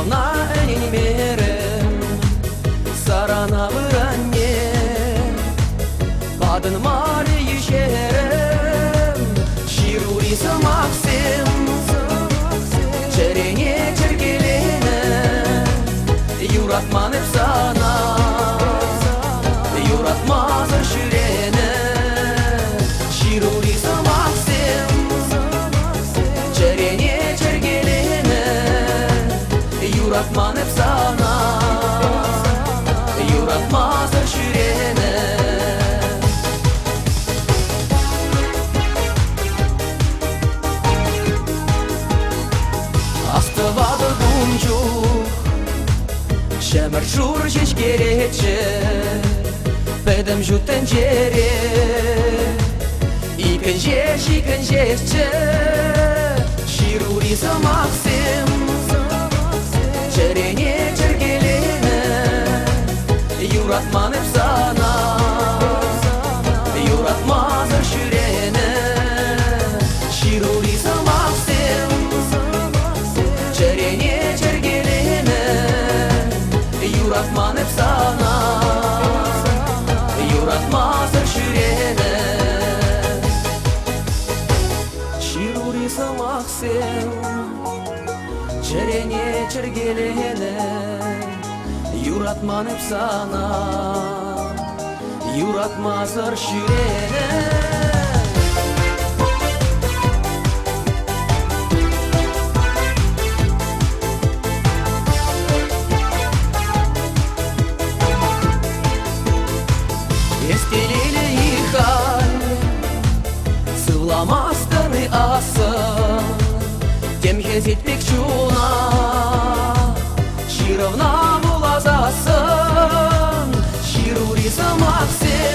Ширавна әнемерім сарана бұранне Қадын мары ешерім Ширури самақсым Черене чергелені Юратманып сана Юратмазыр жүрені Ширури самақсым Черене чергелені Юратманып сана Юратмазыр жүрені Астывады күнжуқ Шәмір жур жешкеретші Бәдім жұттын жере Икін жешчі Ширури самақсым Черене чергелені Юратманып сана Юратмазыр жүрені Ширури самақсым Черене чергелені Юратманып сана Юратмазыр жүрені Ширури самақсым Черене чергелені Юратманып сана Юратмазыр жүрені Естелелі ихаль Сыламастаны асы Темге зетпек чуна Ширавна булазасын Ширури самақсым